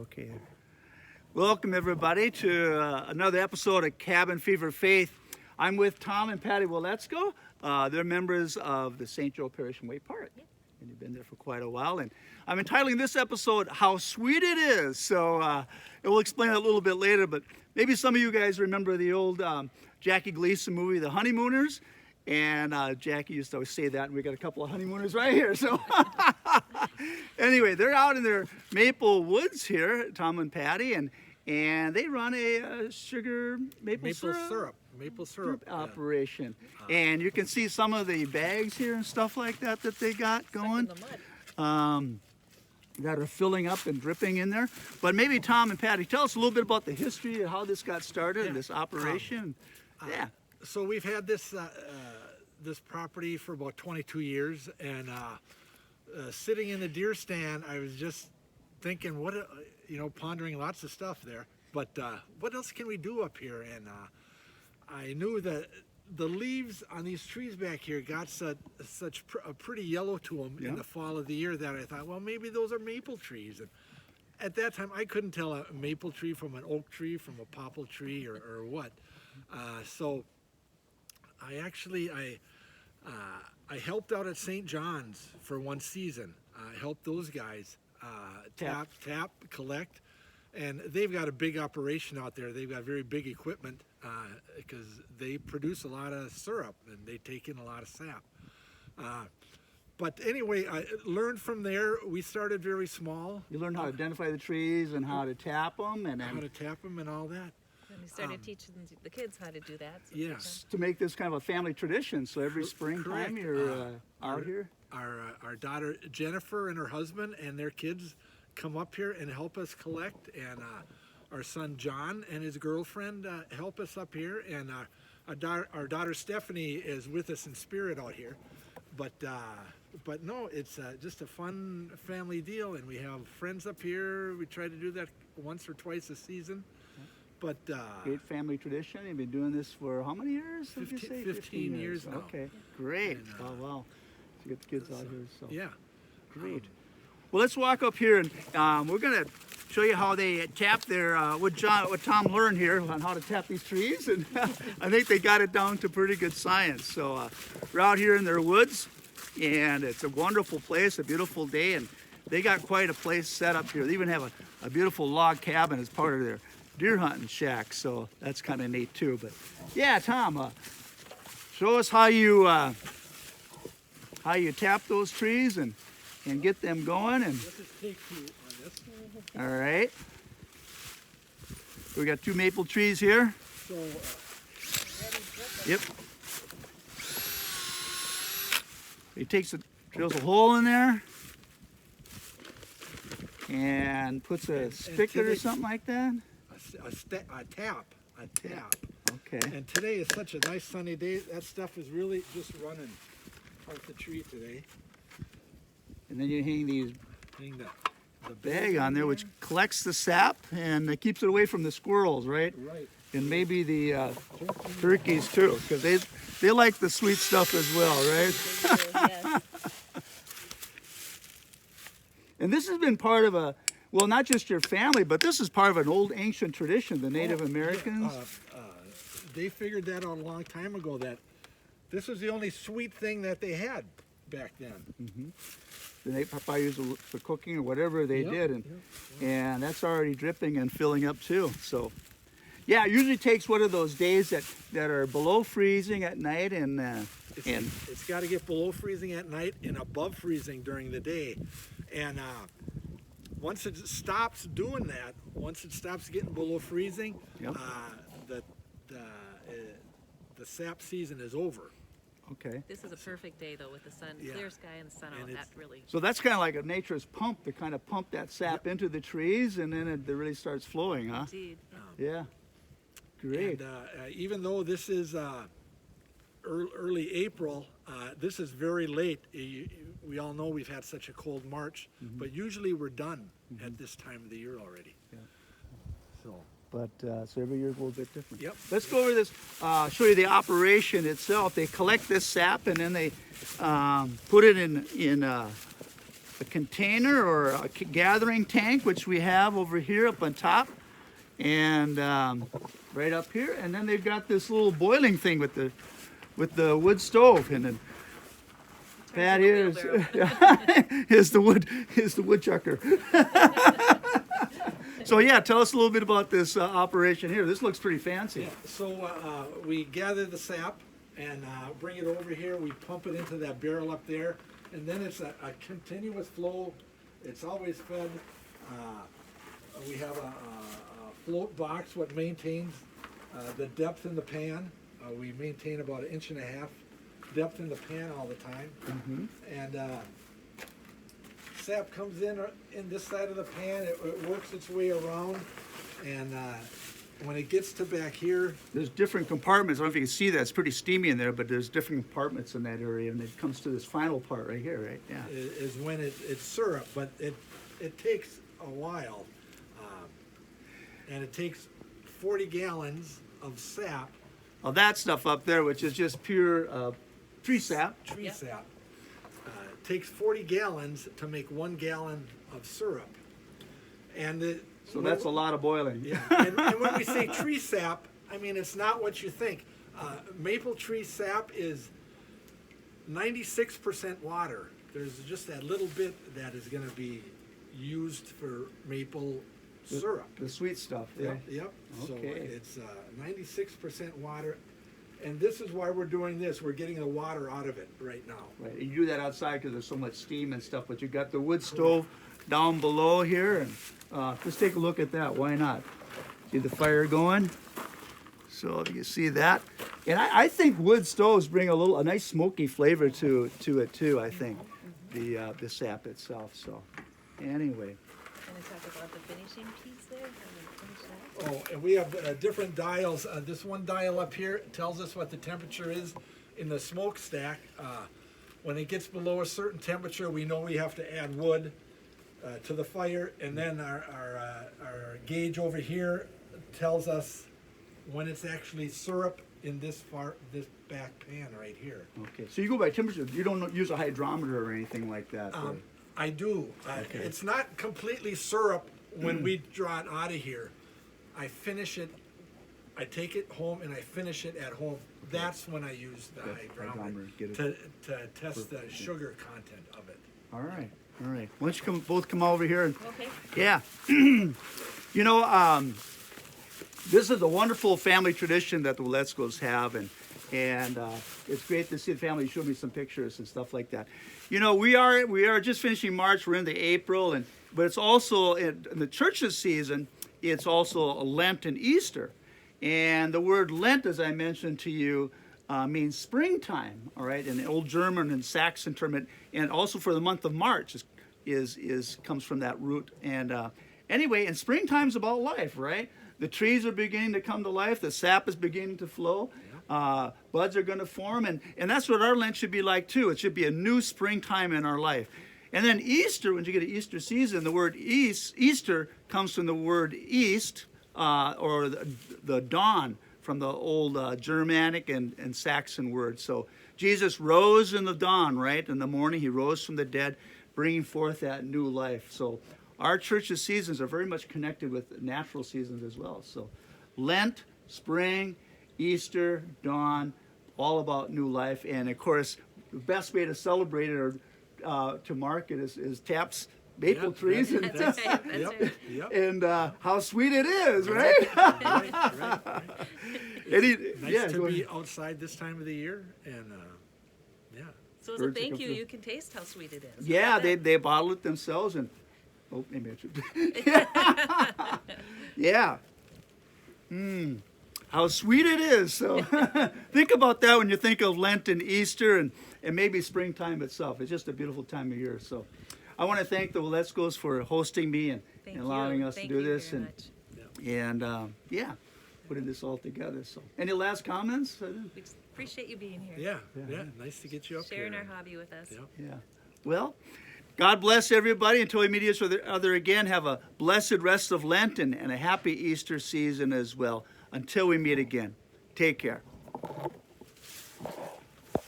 Okay. Welcome everybody to another episode of Cabin Fever Faith. I'm with Tom and Patty Waletzko. They're members of the St. Joe Parish in Way Park. And you've been there for quite a while. And I'm entitling this episode, How Sweet It Is. So we'll explain it a little bit later, but maybe some of you guys remember the old Jackie Gleason movie, The Honeymooners. And Jackie used to always say that, and we got a couple of honeymooners right here. So anyway, they're out in their maple woods here, Tom and Patty, and they run a sugar maple syrup operation. And you can see some of the bags here and stuff like that they got going. That are filling up and dripping in there. But maybe Tom and Patty, tell us a little bit about the history of how this got started, and this operation. So we've had this this property for about 22 years, and sitting in the deer stand, I was just thinking, pondering lots of stuff there. But what else can we do up here? And I knew that the leaves on these trees back here got such a pretty yellow to them in the fall of the year that I thought, well, maybe those are maple trees. And at that time, I couldn't tell a maple tree from an oak tree, from a poplar tree, or what. So I helped out at St. John's for one season. I helped those guys tap, collect, and they've got a big operation out there. They've got very big equipment because they produce a lot of syrup and they take in a lot of sap. But anyway, I learned from there. We started very small. You learned how to identify the trees and how to tap them, and how to tap them and all that. And we started teaching the kids how to do that. So yes. To make this kind of a family tradition. So every springtime you're out here. Our daughter Jennifer and her husband and their kids come up here and help us collect, and our son John and his girlfriend help us up here, and our daughter Stephanie is with us in spirit out here. But no, it's just a fun family deal, and we have friends up here. We try to do that once or twice a season. But great family tradition. You've been doing this for how many years? 15 years now. Okay, great. And, wow. To get the kids out here. So yeah, great. Well, let's walk up here, and we're gonna show you how they tap their what Tom learned here on how to tap these trees, and I think they got it down to pretty good science. So we're out here in their woods, and it's a wonderful place, a beautiful day, and they got quite a place set up here. They even have a beautiful log cabin as part of their deer hunting shack, so that's kind of neat too. But yeah, Tom, show us how you tap those trees and get them going. And all right, we got two maple trees here. So yep. He drills a hole in there and puts a spigot or something like that. A tap. Okay. And today is such a nice sunny day. That stuff is really just running off the tree today. And then you hang the bag bag on there, which collects the sap and it keeps it away from the squirrels, right? Right. And maybe the turkeys too, because they like the sweet stuff as well, right? yes. And this has been part of well, not just your family, but this is part of an old ancient tradition, the Native Americans. They figured that out a long time ago, that this was the only sweet thing that they had back then. Mm-hmm. They probably used it for cooking or whatever they did, and that's already dripping and filling up too. So, yeah, it usually takes one of those days that are below freezing at night, and it's got to get below freezing at night and above freezing during the day, and once it stops doing that, once it stops getting below freezing, the sap season is over. Okay. This is a perfect day though, with the sun, clear sky and the sun out. That really. So that's kind of like a nature's pump to kind of pump that sap into the trees, and then it really starts flowing, huh? Indeed. Yeah. Great. And even though this is early April, this is very late. We all know we've had such a cold March, but usually we're done at this time of the year already. Yeah. So. But so every year is a little bit different. Yep. Let's go over this, show you the operation itself. They collect this sap and then they put it in a container or a gathering tank, which we have over here up on top, and right up here. And then they've got this little boiling thing with the wood stove. And then Pat here is is the woodchucker. So yeah, tell us a little bit about this operation here. This looks pretty fancy. So we gather the sap and bring it over here. We pump it into that barrel up there, and then it's a continuous flow. It's always fed. We have a float box what maintains the depth in the pan. We maintain about 1.5 inches depth in the pan all the time. Mm-hmm. And sap comes in this side of the pan. It works its way around, and when it gets to back here, There's different compartments. I don't know if you can see that. It's pretty steamy in there, but there's different compartments in that area, and it comes to this final part right here, right? Yeah. is when it's syrup, but it takes a while, and it takes 40 gallons of sap, Well, that stuff up there, which is just pure tree sap. tree Yep. sap. It takes 40 gallons to make 1 gallon of syrup, and So that's a lot of boiling. Yeah, and when we say tree sap, I mean, it's not what you think. Maple tree sap is 96% water. There's just that little bit that is gonna be used for maple syrup. The sweet stuff. Yep, yep. So Okay. it's 96% water, and this is why we're doing this. We're getting the water out of it right now. Right. You do that outside because there's so much steam and stuff, but you got the wood stove down below here, and just take a look at that. Why not? See the fire going? So you see that, and I think wood stoves bring a nice smoky flavor to it too. I think the sap itself. So anyway, Gonna talk about the finishing piece there, how to finish that. Oh, and we have different dials. This one dial up here tells us what the temperature is in the smokestack. When it gets below a certain temperature, we know we have to add wood to the fire. And then our gauge over here tells us when it's actually syrup in this back pan right here. okay. So you go by temperature. You don't use a hydrometer or anything like that. right? I do. Okay. It's not completely syrup when we draw it out of here. I finish it, I take it home and I finish it at home. That's when I use the Okay, hydrometer hydrometer, get it. to test the sugar content of it. All right. All right. Why don't you both come over here and Okay, yeah. You know, this is a wonderful family tradition that the Waletzkos have, and it's great to see the family show me some pictures and stuff like that. You know, we are just finishing March. We're into April, but it's also in the church's season. It's also Lent and Easter, and the word Lent, as I mentioned to you, means springtime. All right, in the Old German and Saxon term, and also for the month of March is comes from that root. And anyway, and springtime's about life, right? The trees are beginning to come to life. The sap is beginning to flow. Buds are going to form, and that's what our Lent should be like too. It should be a new springtime in our life. And then Easter, when you get to Easter season, the word Easter comes from the word east, or the dawn, from the old Germanic and Saxon word. So Jesus rose in the dawn, right? In the morning, he rose from the dead, bringing forth that new life. So our church's seasons are very much connected with natural seasons as well. So Lent, spring, Easter, dawn, all about new life. And of course, the best way to celebrate it or to mark it is Taps maple Yep, trees and, that's right, that's Yep, right. yep. and how sweet it is, right? Right. Nice yeah, to go be ahead. outside this time of the year, and yeah. So as a Birds that thank come you, through. you can taste how sweet it is. Yeah, How about they bottle it themselves and oh, maybe I should. Yeah. How sweet it is. So think about that when you think of Lent and Easter and maybe springtime itself. It's just a beautiful time of year. So I want to thank the Waletzkos for hosting me and Thank allowing you. us Thank to do you this very and much. yeah, putting this all together. So any last comments? We just appreciate you being here. Yeah, nice to get you up Sharing here. our hobby with us. Yep. Yeah. Well, God bless everybody. Until we meet each other again, have a blessed rest of Lent and a happy Easter season as well. Until we meet again, take care.